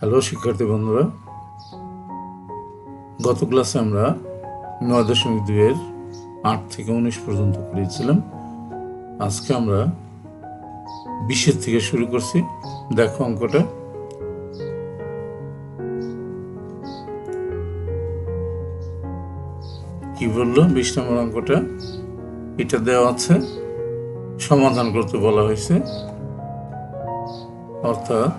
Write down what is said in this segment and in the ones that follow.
Hello শিক্ষার্থী বন্ধুরা, গত ক্লাসে আমরা 9.2-এর 8 থেকে 19 পর্যন্ত করেছিলাম। আজকে আমরা 20-এর থেকে শুরু করছি। দেখো অঙ্কটা, কি বললো 20 নম্বর অঙ্কটা। এটা দেওয়া আছে, সমাধান করতে বলা হয়েছে, অর্থাৎ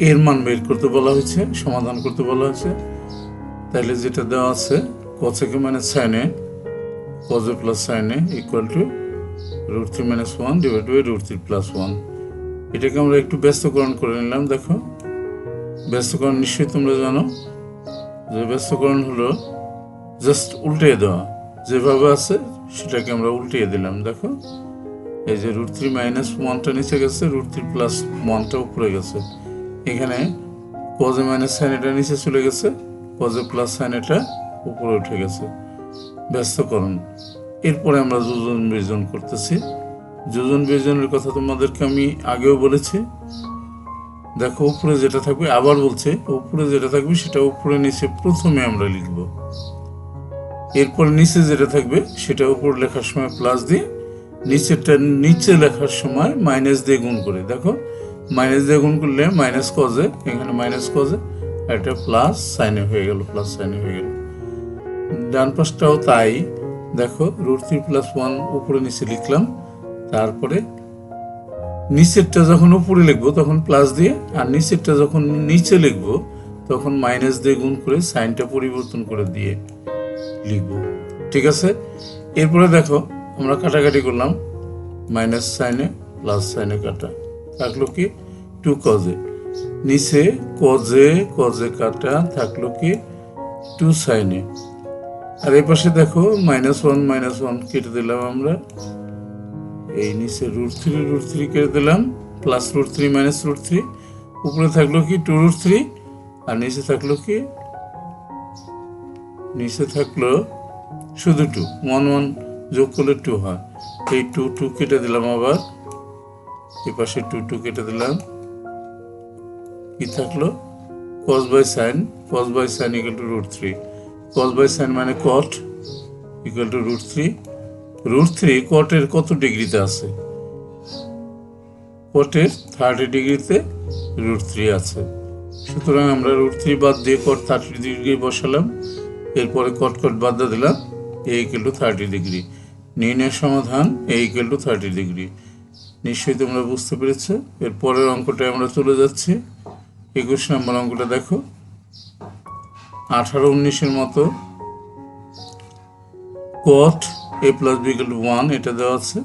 এর মান বের করতে বলা হয়েছে, সমাধান করতে বলা হয়েছে। তাহলে যেটা দেওয়া আছে cosec minus sin a cos a plus sin a equal to √3 minus 1 divided by √3 plus 1। এটাকে আমরা একটু ব্যস্তকরণ করে নিলাম। দেখো, ব্যস্তকরণ নিশ্চয়ই তোমরা জানো যে ব্যস্তকরণ হলো জাস্ট উল্টে দেওয়া, যেভাবে আছে সেটাকে আমরা উল্টিয়ে দিলাম। দেখো, এই যে √3 minus 1টা নিচে গেছে, √3 plus 1টা উপরে গেছে। এখানে cos a minus sin এটা নিচে চলে গেছে, cos a plus sin এটা উপরে উঠে গেছে, ব্যস্তকরণ। এরপরে আমরা যোজন বিয়োজন করতেছি। যোজন বিয়োজনের কথা তোমাদেরকে আমি আগেও বলেছি। দেখো, উপরে যেটা থাকবে, আবার বলছে, উপরে যেটা থাকবে সেটা উপরে নিচে প্রথমে আমরা লিখব, এরপর নিচে যেটা থাকবে সেটা উপর লেখার সময় প্লাস দিয়ে, নিচেরটা নিচে লেখার সময় মাইনাস দিয়ে গুণ করে। দেখো, মাইনাস দিয়ে গুণ করলে মাইনাস কজে, এখানে মাইনাস কজে, আর এটা প্লাস সাইনে হয়ে গেল, প্লাস সাইনে হয়ে গেল। ডান পাশটাও তাই। দেখো, √3 plus 1 উপরে নিচে লিখলাম, তারপরে নিচেরটা যখন উপরে লিখবো তখন প্লাস দিয়ে, আর নিচেরটা যখন নিচে লিখবো তখন মাইনাস দিয়ে গুণ করে সাইনটা পরিবর্তন করে দিয়ে লিখবো। ঠিক আছে? এরপরে দেখো, আমরা কাটাকাটি করলাম, মাইনাস সাইনে প্লাস সাইনে কাটা, থাকলো কি 2 কজে, নিচে কজে কজে কাটা, থাকলো কি 2 সাইনে। আর এই পাশে দেখো -1 কেটে দিলাম আমরা, এই নিচে √3 কেটে দিলাম, প্লাস √3 মাইনাস √3, উপরে থাকলো কি 2√3, আর নিচে থাকলো কি, নিচে থাকলো শুধু 2, 1 যোগ করলে 2 হয়। এই 2 কেটে দিলাম, আবার এই পাশে 2 কেটে দিলাম, কি থাকলো cos by sin equal to √3, cos by sin মানে cot equal to √3 কটের কত ডিগ্রিতে আছে? কটের 30 ডিগ্রিতে √3 আছে। সুতরাং আমরা √3 বাদ দিয়ে কট 30 ডিগ্রি বসালাম, এরপরে কট বাদ দিয়ে দিলাম, a equal to 30 ডিগ্রি। নির্ণয় সমাধান a equal to 30 ডিগ্রি। নিশ্চয়ই তোমরা বুঝতে পেরেছো। এর পরের অঙ্কটা আমরা চলে যাচ্ছি। 21 নম্বর অঙ্কটা দেখো, 18-19-এর মতো cot a plus b equal to 1 এটা দেওয়া আছে।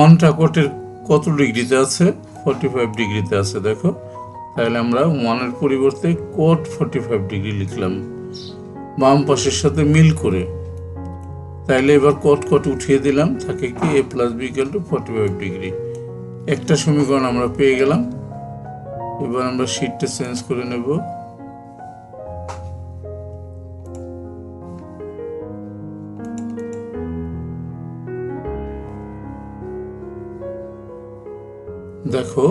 1টা কটের কত ডিগ্রিতে আছে? 45 ডিগ্রিতে আছে। দেখো, তাহলে আমরা 1-এর পরিবর্তে cot 45 ডিগ্রি লিখলাম বাম পাশের সাথে মিল করে। তাইলে এবার cot উঠিয়ে দিলাম, থাকে কি a plus b equal to 45 degree. একটা সমীকরণ আমরা পেয়ে গেলাম। এবার আমরা শীটটা চেঞ্জ করে নেব। দেখো,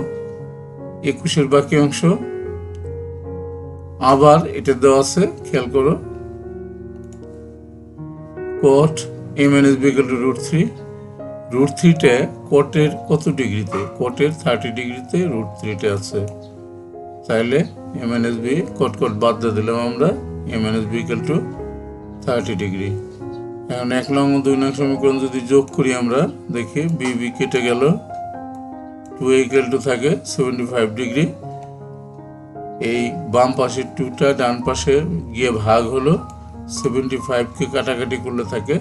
21-এর বাকি অংশ আবার এটা দেওয়া আছে, খেয়াল করো, cot a minus b equal to √3টা কটের কত ডিগ্রিতে? কটের 30 ডিগ্রিতে √3টা আছে। তাহলে a minus b cot বাদ দিয়ে দিলাম আমরা, a minus b equal to 30 degree. এখন 1 নং ও 2 নং সমীকরণ যদি যোগ করি আমরা, দেখি b কেটে গেল, 2a equal to থাকে 75 ডিগ্রি। এই বাম পাশের 2টা ডান পাশে গিয়ে ভাগ হলো, 75কে কাটাকাটি করলে থাকে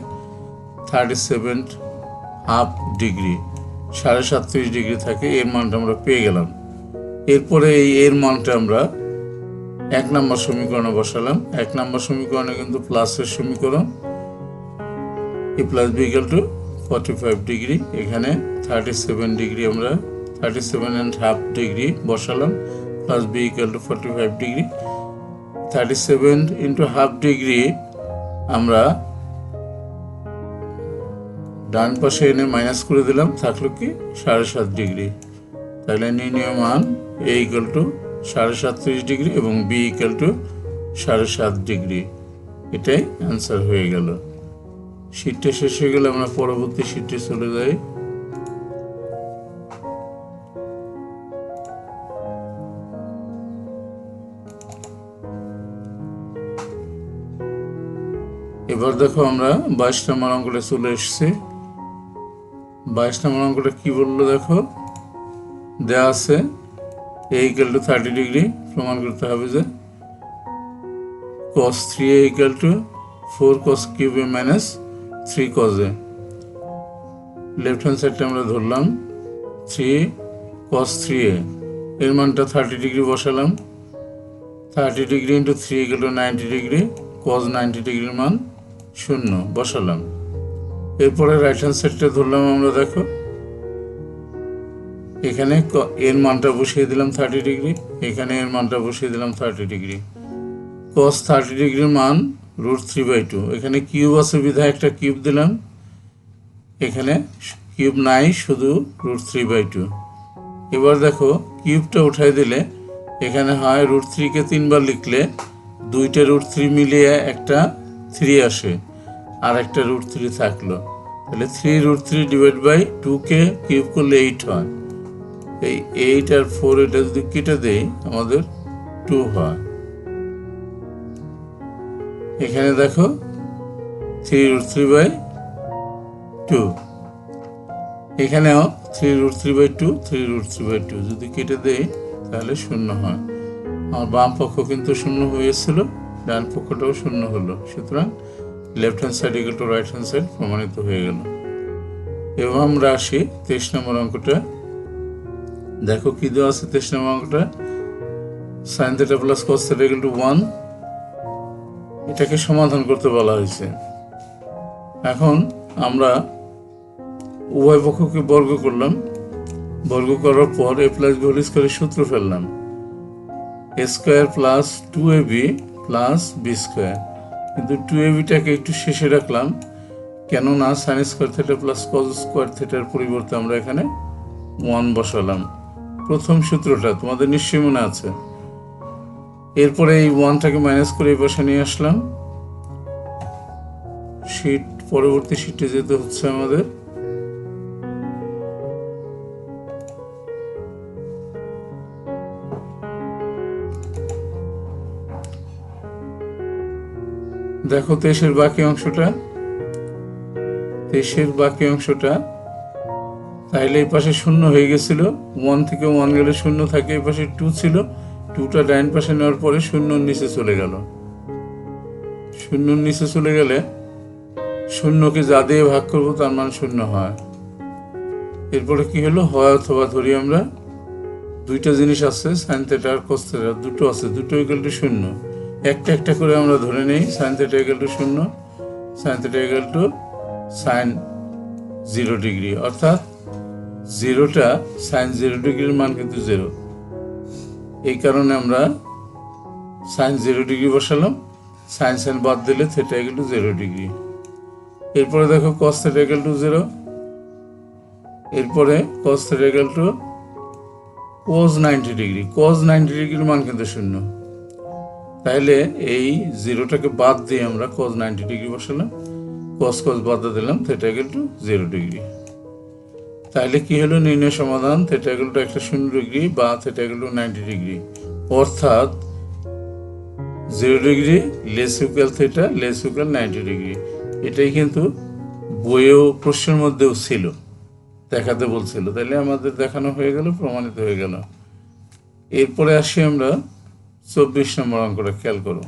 37.5 ডিগ্রি, 37.5 ডিগ্রি থাকে। এর মানটা আমরা পেয়ে গেলাম। এরপরে এই এর মানটা আমরা 1 নম্বর সমীকরণে বসালাম। 1 নম্বর সমীকরণে কিন্তু প্লাসের সমীকরণ, a plus b equal to 45 degree, এখানে 37 ডিগ্রি আমরা 37.5 ডিগ্রি বসালাম, plus b equal to 45 degree. 37 into half degree আমরা ডান পাশে এনে মাইনাস করে দিলাম, থাকলো কি 7.5 ডিগ্রি। তাহলে নির্ণয় মান এ ইকুয়াল টু 37.5 ডিগ্রি এবং বি ইকুয়াল টু 7.5 ডিগ্রি। এটাই অ্যান্সার হয়ে গেল। শীটটা শেষ হয়ে গেলে আমরা পরবর্তী শীটে চলে যাই। এবার দেখো আমরা 22 নম্বর অঙ্কটা চলে এসেছি। 22 নম্বর অঙ্কটা কি বললো দেখো, দেওয়া আছে এ ইকুয়াল টু 30 ডিগ্রি। প্রমাণ করতে হবে যে cos 3a equal to 4 cos cube A minus 3 cos a। Left hand সাইডটা আমরা ধরলাম 3 cos 3a, এর মানটা 30 ডিগ্রি বসালাম। 30 degree into 3 equal to 90 degree, cos 90 ডিগ্রির মান 0 বসালাম। এরপরে রাইট হ্যান্ড সাইডটা ধরলাম আমরা, দেখো এখানে এর মানটা বসিয়ে দিলাম 30 ডিগ্রি, এখানে এর মানটা বসিয়ে দিলাম 30 ডিগ্রি। cos 30 ডিগ্রির মান √3/2। এখানে কিউব আছে বিধায় একটা কিউব দিলাম, এখানে কিউব নাই, শুধু √3/2। এবার দেখো কিউবটা উঠাই দিলে এখানে হয় √3-কে 3বার লিখলে দুইটা √3 মিলিয়ে একটা 3 আসে, আর একটা √3 থাকলো। তাহলে 3√3 ডিভাইড বাই 2-কে কিউব করলে 8 হয়। এই 8 আর 4 এটা যদি কেটে দেই আমাদের 2 হয়। এখানে দেখো 3√3/2, এখানেও 3√3/2, 3√3/2 যদি কেটে দেই তাহলে 0 হয়। আমার বাম পক্ষ কিন্তু 0 হয়েছিল, ডান পক্ষটাও 0 হলো। সুতরাং left hand side equal to right hand side প্রমাণিত হয়ে গেল। এবং আমরা আসি 23 নম্বর অঙ্কটা। দেখো কি দেওয়া আছে 23 নম্বর অঙ্কটা, sin θ plus cos θ equal to 1। এটাকে সমাধান করতে বলা হয়েছে। এখন আমরা উভয় পক্ষকে বর্গ করলাম, বর্গ করার পর a প্লাস b হোল স্কয়ারের সূত্র ফেললাম, a square plus 2ab plus b square. কিন্তু 2abটাকে একটু শেষে রাখলাম, কেননা sin square theta plus cos square থিটার পরিবর্তে আমরা এখানে 1 বসালাম। প্রথম সূত্রটা তোমাদের নিশ্চয়ই মনে আছে। এরপরে এই 1টাকে মাইনাস করে এই পাশে নিয়ে আসলাম। শীট পরবর্তী শীটে যেতে হচ্ছে আমাদের। দেখো 23-এর বাকি অংশটা, 23-এর বাকি অংশটা, তাইলে এই পাশে 0 হয়ে গেছিল, 1 থেকে 1 গেলে 0 থাকে, এই পাশে 2 ছিল, 2টা ডাইন পাশে নেওয়ার পরে 0 নিচে চলে গেল। 0 নিচে চলে গেলে 0কে যা দিয়ে ভাগ করবো তার মান 0 হয়। এরপরে কি হলো, হয় অথবা ধরি আমরা, দুইটা জিনিস আছে sin θ আর cos θ, দুটো আছে, দুটো ইকুয়াল টু 0। একটা একটা করে আমরা ধরে নেই। sin θ equal to 0, sin θ equal to sin 0 degree, অর্থাৎ 0টা sin 0 ডিগ্রির মান কিন্তু 0। এই কারণে আমরা sin 0 ডিগ্রি বসালাম, sin বাদ দিলে θ ইকুয়াল টু 0 ডিগ্রি। এরপরে দেখো cos θ ইকুয়াল টু 0, এরপরে cos θ equal to cos 90 degree, cos 90 ডিগ্রির মান কিন্তু 0। তাহলে এই 0টাকে বাদ দিয়ে আমরা cos 90 ডিগ্রি বসালাম, cos বাদ দিলাম, θ ইকুয়াল টু 0 ডিগ্রি। তাহলে কি হলো, নির্ণয় সমাধান θ ইকুয়াল টু 180 ডিগ্রি বা θ ইকুয়াল টু 90 ডিগ্রি, অর্থাৎ 0 degree less equal θ less equal 90 degree. এটাই কিন্তু বইয়েও প্রশ্নের মধ্যেও ছিল, দেখাতে বলছিল। তাহলে আমাদের দেখানো হয়ে গেল, প্রমাণিত হয়ে গেল। এরপরে আসি আমরা 24 নম্বর অঙ্কটা, খেয়াল করো।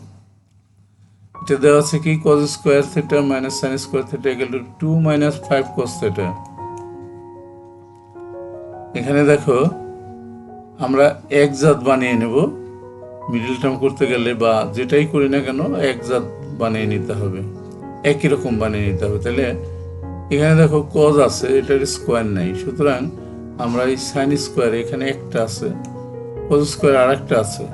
এটা দেওয়া আছে কি, cos square θ minus sin square θ equal two 2 minus 5 cos θ। এখানে দেখো আমরা একজাত বানিয়ে নেব, মিডল টার্ম করতে গেলে বা যেটাই করি না কেন একজাত বানিয়ে নিতে হবে, একই রকম বানিয়ে নিতে হবে। তাহলে এখানে দেখো cos আছে, এটার স্কয়ার নাই, সুতরাং আমরা এই sin স্কয়ার, এখানে একটা আছে, cos স্কয়ার আর একটা আছে।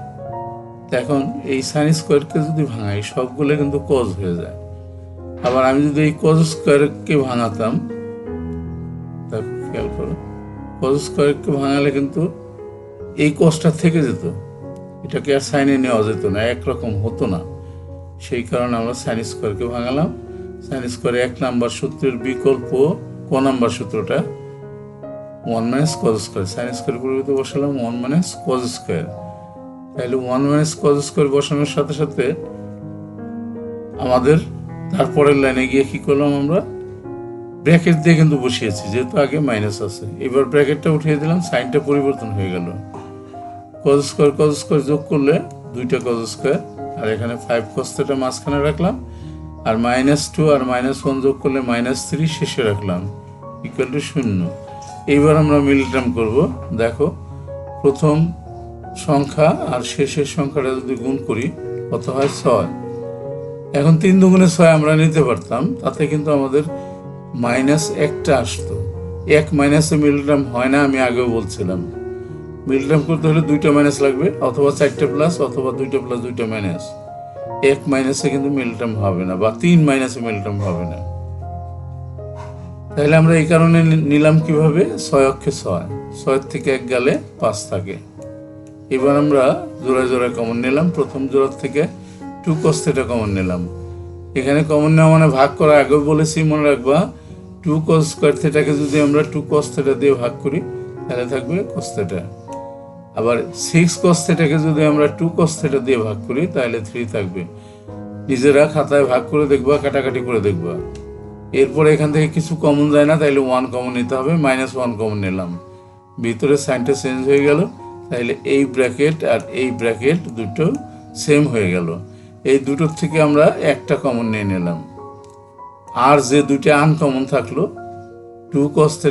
এখন এই sin স্কয়ারকে যদি ভাঙাই সবগুলো কিন্তু cos হয়ে যায়। আবার আমি যদি এই cos স্কয়ারকে ভাঙাতাম কজ স্কোয়ারকে ভাঙালে কিন্তু এই কজটা থেকে যেত, এটাকে আর সাইনে নেওয়া যেত না, একরকম হতো না। সেই কারণে আমরা সাইন স্কোয়ারকে ভাঙালাম। সাইন স্কোয়ারে 1 নাম্বার সূত্রের বিকল্প ক নাম্বার সূত্রটা 1 মাইনাস কজ স্কোয়ার, সাইন স্কোয়ারের পরিবর্তে বসালাম 1 মাইনাস কজ স্কোয়ার। তাহলে 1 মাইনাস কজ স্কোয়ার বসানোর সাথে সাথে আমাদের তারপরের লাইনে গিয়ে কি করলাম, আমরা ব্র্যাকেট দিয়ে কিন্তু বসিয়েছি, যেহেতু আগে মাইনাস আছে। এবার ব্র্যাকেটটা উঠিয়ে দিলাম, সাইনটা পরিবর্তন হয়ে গেল। কজ স্কোয়ার যোগ করলে 2টা কজ স্কোয়ার, আর এখানে 5 কজ থিটা মাঝখানে রাখলাম, আর -2 আর -1 যোগ করলে -3 শেষে রাখলাম, ইকুয়াল টু 0। এইবার আমরা মিল টার্ম করবো। দেখো, প্রথম সংখ্যা আর শেষের সংখ্যাটা যদি গুণ করি কত হয়, 6। এখন 3 দুগুণে 6 আমরা নিতে পারতাম, তাতে কিন্তু আমাদের -1টা আসতো। 1 মাইনাসে মিল টার্ম হয় না, আমি আগেও বলছিলাম। মিল টার্ম করতে হলে 2টা মাইনাস লাগবে, অথবা 4টা প্লাস, অথবা 2টা প্লাস 2টা মাইনাস। 1 মাইনাসে কিন্তু মিল টার্ম হবে না, বা 3 মাইনাসে মিল টার্ম হবে না। তাহলে আমরা এই কারণে নিলাম কিভাবে, 6 অক্ষে 6 থেকে 1 গেলে 5 থাকে। এবার আমরা জোড়ায় জোড়ায় কমন নিলাম। প্রথম জোড়া থেকে 2 cos θ কমন নিলাম। এখানে কমন নেওয়া মানে ভাগ করা, আগেও বলেছি, মনে রাখবা। 2 cos স্কয়ার থিটাকে যদি আমরা 2 cos θ দিয়ে ভাগ করি তাহলে থাকবে cos θ। আবার 6 cos θকে যদি আমরা 2 cos θ দিয়ে ভাগ করি তাহলে 3 থাকবে। নিজেরা খাতায় ভাগ করে দেখবা, কাটাকাটি করে দেখবা। এরপরে এখান থেকে কিছু কমন যায় না, তাইলে 1 কমন নিতে হবে। -1 কমন নিলাম, ভিতরে সাইনটা চেঞ্জ হয়ে গেল। তাহলে এই ব্র্যাকেট আর এই ব্র্যাকেট দুটো সেম হয়ে গেল। এই দুটোর থেকে আমরা একটা কমন নিয়ে নিলাম, আর যে দুইটা আনকমন থাকলো 2 cos θ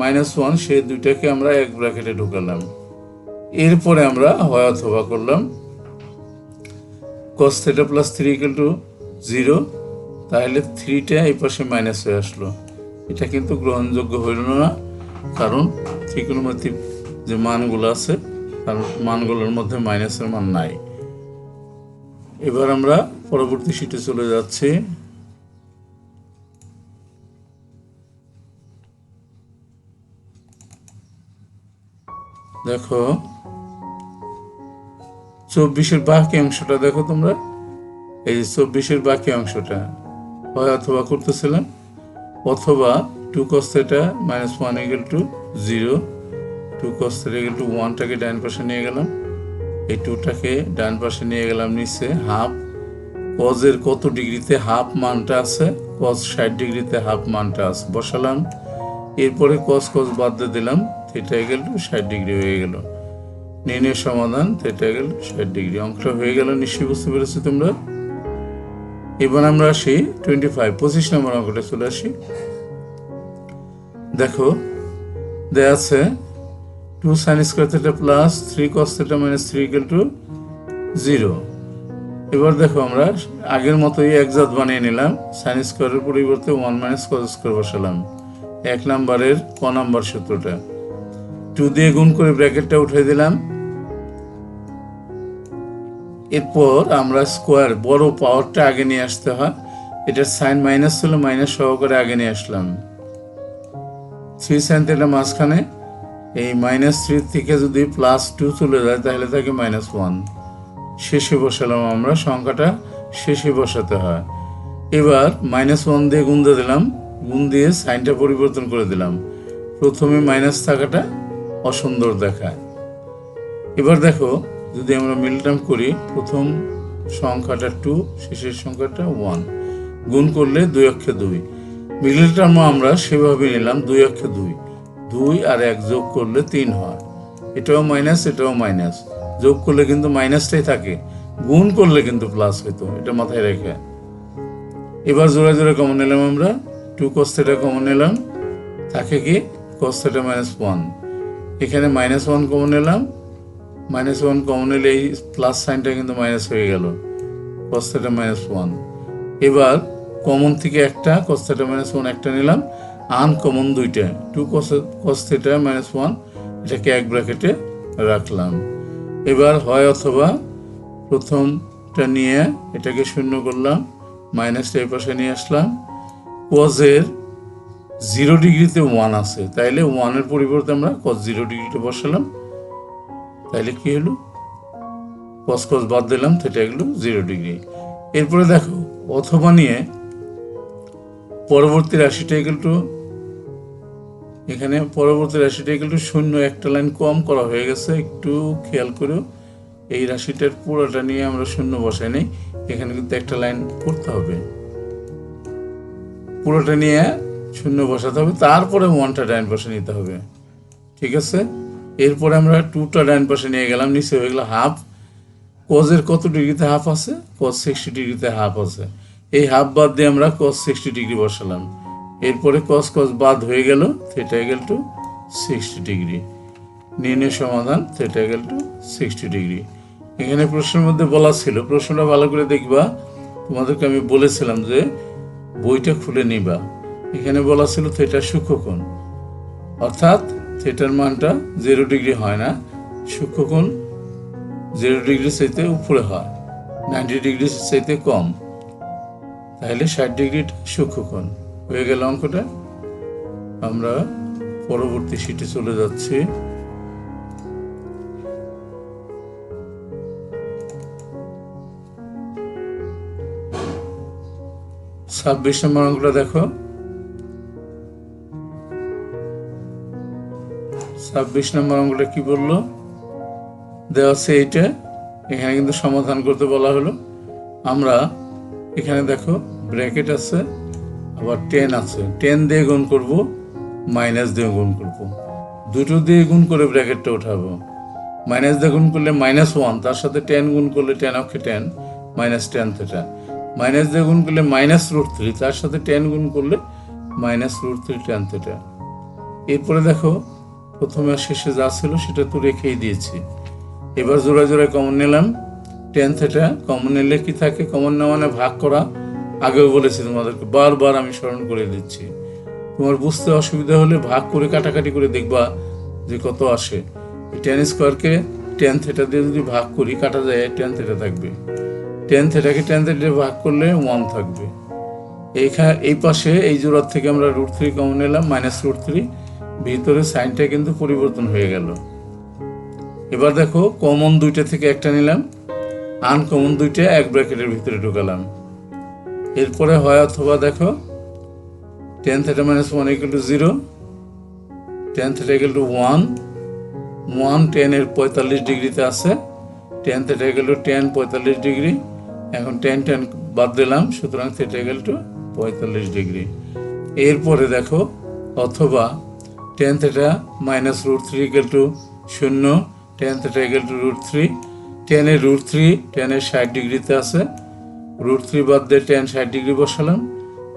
-1, সেই দুইটাকে আমরা এক ব্র্যাকেটে ঢুকালাম। এরপরে আমরা হয় অথবা করলাম। cos θ + 3 = 0, তাহলে 3টা এই পাশে মাইনাস হয়ে আসলো। এটা কিন্তু গ্রহণযোগ্য হইল না, কারণ ত্রিকোণমিতিক যে মানগুলো আছে তার মানগুলোর মধ্যে মাইনাসের মান নাই। এবার আমরা পরবর্তী শীটে চলে যাচ্ছি। দেখো, 24-এর বাকি অংশটা দেখো তোমরা। এই যে 24-এর বাকি অংশটা হয় অথবা করতেছিলাম, অথবা 2 cos θ -1 = 0, 2 cos θ = 1টাকে ডান পাশে নিয়ে গেলাম, এই 2টাকে ডান পাশে নিয়ে গেলাম নিচে। হাফ কজের কত ডিগ্রিতে হাফ মানটা আছে, cos 60 ডিগ্রিতে হাফ মানটা আছে, বসালাম। এরপরে cos বাদ দিয়ে দিলাম, θ = 60 ডিগ্রি হয়ে গেল। নির্ণয় সমাধান, θ = 60 ডিগ্রি। অঙ্কটা হয়ে গেল, নিশ্চয়ই বুঝতে পেরেছো তোমরা। এবার আমরা আসি 25 নম্বর অঙ্কটা চলে আসি। দেখো, দেয়া আছে 2 sin স্কয়ার θ + 3 cos θ - 3 = 0। এবার দেখো, আমরা আগের মতোই একজাত বানিয়ে নিলাম। সাইন স্কয়ারের পরিবর্তে 1 - cos স্কয়ার বসালাম, 1 নাম্বারের ক নাম্বার সূত্রটা। 2 দিয়ে গুণ করে ব্র্যাকেটটা উঠিয়ে দিলাম। এরপর আমরা স্কোয়ার বড় পাওয়ারটা আগে নিয়ে আসতে হয়। এটা সাইন মাইনাস ছিল, মাইনাস সহকারে আগে নিয়ে আসলাম। 3 sin θ মাঝখানে, এই -3 থেকে যদি +2 চলে যায় তাহলে থাকে -1। শেষে বসালাম, আমরা সংখ্যাটা শেষে বসাতে হয়। এবার -1 দিয়ে গুণ দিয়ে দিলাম, গুণ দিয়ে সাইনটা পরিবর্তন করে দিলাম। প্রথমে মাইনাস থাকাটা অসুন্দর দেখায়। এবার দেখো, যদি আমরা মিল টার্ম করি, প্রথম সংখ্যাটা 2, শেষের সংখ্যাটা 1, গুণ করলে 2 অক্ষে 2। মিডল টার্মও আমরা সেভাবে নিলাম, 2 অক্ষে 2, 2 আর 1 যোগ করলে 3 হয়। এটাও মাইনাস, এটাও মাইনাস, যোগ করলে কিন্তু মাইনাসটাই থাকে, গুণ করলে কিন্তু প্লাস হইতো, এটা মাথায় রেখে। এবার জোড়া জোড়া কমন নিলাম আমরা, 2 cos θ কমন নিলাম, থাকে কি cos θ -1। এখানে -1 কমন নিলাম, -1 কমন নিলে এই প্লাস সাইনটা কিন্তু মাইনাস হয়ে গেল, cos θ -1। এবার কমন থেকে একটা cos θ -1 একটা নিলাম, আনকমন দুইটা 2 cos θ -1, এটাকে এক ব্র্যাকেটে রাখলাম। এবার হয় অথবা প্রথমটা নিয়ে এটাকে শূন্য করলাম, মাইনাসটা এই পাশে নিয়ে আসলাম। কজের 0 ডিগ্রিতে 1 আছে, তাইলে 1-এর পরিবর্তে আমরা cos 0 ডিগ্রিটা বসালাম। তাইলে কি হলো, cos cos বাদ দিলাম, থিটা গেল 0 ডিগ্রি। এরপরে দেখো অথবা নিয়ে পরবর্তী রাশিটা টু, এখানে পরবর্তী রাশিটা টু 0, একটা লাইন কম করা হয়ে গেছে, একটু খেয়াল করো। এই রাশিটার পুরোটা নিয়ে আমরা 0 বসাই নেই, এখানে কিন্তু একটা লাইন করতে হবে, পুরোটা নিয়ে 0 বসাতে হবে, তারপরে 1টা ডাইন পাশে নিতে হবে, ঠিক আছে। এরপরে আমরা 2টা ডাইন পাশে নিয়ে গেলাম, নিচে হয়ে গেল হাফ। কজের কত ডিগ্রিতে হাফ আছে, cos 60 ডিগ্রিতে হাফ আছে, এই হাফ বাদ দিয়ে আমরা cos 60 ডিগ্রি বসালাম। এরপরে cos cos বাদ হয়ে গেল, থিটা ইকুয়াল টু 60 ডিগ্রি। নির্ণয় সমাধান থিটা ইকুয়াল টু 60 ডিগ্রি। এখানে প্রশ্নের মধ্যে বলা ছিল, প্রশ্নটা ভালো করে দেখবা, তোমাদেরকে আমি বলেছিলাম যে বইটা খুলে নিবা। এখানে বলা ছিল থিটা সূক্ষ্মকোণ, অর্থাৎ থিটার মানটা 0 ডিগ্রি হয় না, সূক্ষ্মকোণ 0 ডিগ্রি চাইতে উপরে হয়, 90 ডিগ্রি চাইতে কম, তাহলে 60 ডিগ্রিটা সূক্ষ্মকোণ হয়ে গেল অঙ্কটা। আমরা পরবর্তী শীটে চলে যাচ্ছি। ছাব্বিশ নম্বর অঙ্কটা দেখো। 26 নম্বর অঙ্কটা কি বললো, দেওয়া আছে এইটা, এখানে কিন্তু সমাধান করতে বলা হলো। আমরা এখানে দেখো ব্র্যাকেট আছে, আবার 10 আছে, 10 দিয়ে গুণ করব, মাইনাস দিয়ে গুণ করব, দুটো দিয়ে গুণ করে ব্র্যাকেটটা উঠাবো। মাইনাস দিয়ে গুণ করলে -1, তার সাথে 10 গুণ করলে 10 অক্ষে 10, -10 থিটা। মাইনাস দিয়ে গুণ করলে -√3, তার সাথে 10 গুণ করলে -√3 tan থিটা। এরপরে দেখো প্রথমে আর শেষে যা ছিল সেটা তো রেখেই দিয়েছি। এবার জোড়া জোড়ায় কমন নিলাম, tan থিটা কমন নিলে কি থাকে, কমন নেওয়া মানে ভাগ করা, আগেও বলেছি তোমাদেরকে, বারবার আমি স্মরণ করে দিচ্ছি। তোমার বুঝতে অসুবিধা হলে ভাগ করে কাটাকাটি করে দেখবা যে কত আসে। tan স্কোয়ারকে tan থিটা দিয়ে যদি ভাগ করি, কাটা যায়, tan থিটা থাকবে, tan থিটাকে tan থিটা দিয়ে ভাগ করলে 1 থাকবে। এই পাশে এই জোড়ার থেকে আমরা √3 কমন নিলাম, -√3, ভিতরে সাইনটা কিন্তু পরিবর্তন হয়ে গেল। এবার দেখো কমন দুইটা থেকে একটা নিলাম, আনকমন দুইটা এক ব্র্যাকেটের ভিতরে ঢুকালাম। এরপরে হয় অথবা দেখো tan theta -1 = 0, tan theta = 1, 1 tan এর 45 ডিগ্রিতে আছে, tan থিটা = tan 45 ডিগ্রি। এখন tan বাদ দিলাম, সুতরাং থিটা = 45 ডিগ্রি। এরপরে দেখো অথবা tan theta -√3 = 0, tan theta √3, tan এর √3 tan এর 60 ডিগ্রিতে আছে, √3 বাদ দিয়ে tan 60 ডিগ্রি বসালাম,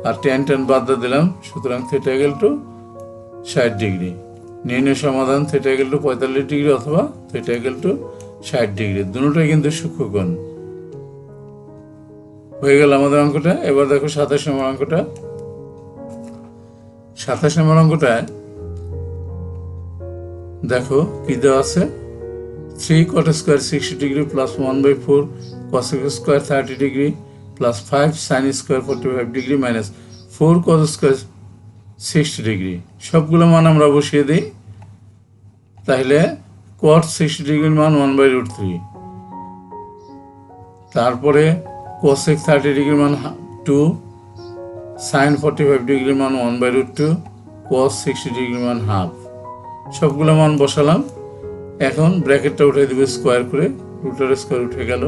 আর tan বাদ দিয়ে দিলাম, সুতরাং থিটা = 60 ডিগ্রি। নির্ণয় সমাধান থিটা = 45 ডিগ্রি অথবা থিটা = 60 ডিগ্রি, দুটোটাই কিন্তু সূক্ষ্মকোণ হয়ে গেল আমাদের অঙ্কটা। এবার দেখো 27 নম্বর অঙ্কটা। 27 নম্বর অঙ্কটায় দেখো কি দেওয়া আছে, 3 cot square 60 degree plus 1/4 cos square 30 degree plus 5 sin square 45 degree minus 4 cos square 60 degree. সবগুলো মান আমরা বসিয়ে দিই, তাহলে cot 60 ডিগ্রির মান 1/√3, তারপরে cosec 30 ডিগ্রির মান 2, sin 45 ডিগ্রির মান 1/√2, cos 60 ডিগ্রির মান হাফ। সবগুলো মান বসালাম। এখন ব্র্যাকেটটা উঠে দেবে স্কোয়ার করে, রুটের স্কোয়ার উঠে গেল,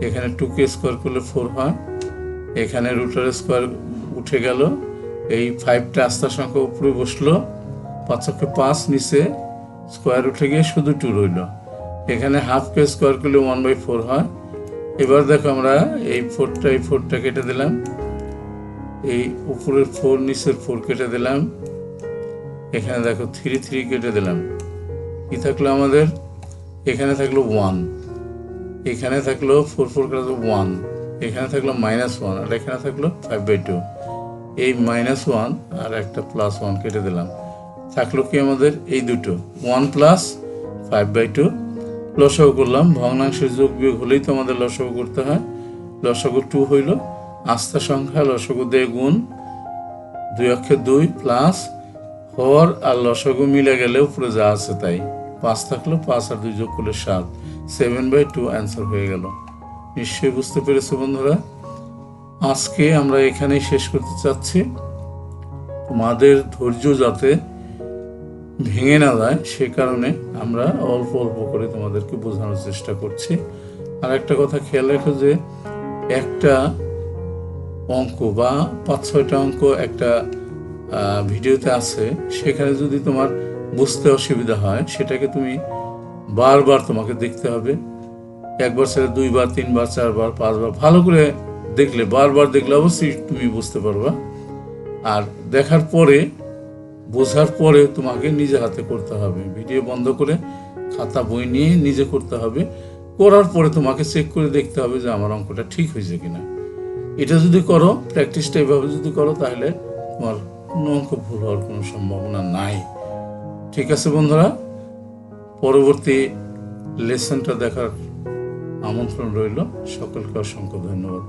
এখানে 2কে স্কোয়ার করলে 4 হয়, এখানে রুটের স্কোয়ার উঠে গেল, এই 5টা আস্তা সংখ্যা উপরে বসলো, 5 5, নিচে স্কোয়ার উঠে গিয়ে শুধু 2 রইল, এখানে হাফকে স্কোয়ার করলে 1/4 হয়। এবার দেখো আমরা এই 4টা কেটে দিলাম, এই উপরের 4 নিচের 4 কেটে দিলাম, এখানে দেখো 3 কেটে দিলাম, কি থাকলো আমাদের, এখানে থাকলো 1, এখানে থাকলো 4 কাটলো 1, এখানে থাকলো -1, আর এখানে থাকলো 5/2, এই -1 আর একটা +1 কেটে দিলাম, থাকলো কি আমাদের এই দুটো 1 + 5/2। লসাগু করলাম, ভগ্নাংশের যোগ বিয়োগ হলেই তো আমাদের লসাগু করতে হয়, লসাগু 2 হইল, আস্তা সংখ্যা লসাগু দিয়ে গুণ, 2 অক্ষে 2 প্লাস হর আর লসাগু মিলে গেলে উপরে যা আছে তাই, 5 থাকলো 5 আর 2 যোগ করলে 7, 7/2 অ্যান্সার হয়ে গেল। নিশ্চয়ই বুঝতে পেরেছো বন্ধুরা। আজকে আমরা এখানেই শেষ করতে চাচ্ছি। তোমাদের ধৈর্য যাতে ভেঙে না যায় সে কারণে আমরা অল্প অল্প করে তোমাদেরকে বোঝানোর চেষ্টা করছি। আর একটা কথা খেয়াল রেখো যে একটা অঙ্ক বা 5-6টা অঙ্ক একটা ভিডিওতে আছে, সেখানে যদি তোমার বুঝতে অসুবিধা হয় সেটাকে তুমি বারবার তোমাকে দেখতে হবে। একবার ছেড়ে 2বার 3বার 4বার 5বার ভালো করে দেখলে, বারবার দেখলে অবশ্যই তুমি বুঝতে পারবা। আর দেখার পরে বোঝার পরে তোমাকে নিজে হাতে করতে হবে, ভিডিও বন্ধ করে খাতা বই নিয়ে নিজে করতে হবে। করার পরে তোমাকে চেক করে দেখতে হবে যে আমার অঙ্কটা ঠিক হয়েছে কিনা। এটা যদি করো, প্র্যাকটিসটা এভাবে যদি করো, তাহলে তোমার কোনো অঙ্ক ভুল হওয়ার কোনো সম্ভাবনা নাই। ঠিক আছে বন্ধুরা, পরবর্তী লেসনটা দেখার আমন্ত্রণ রইল। সকলকে অসংখ্য ধন্যবাদ।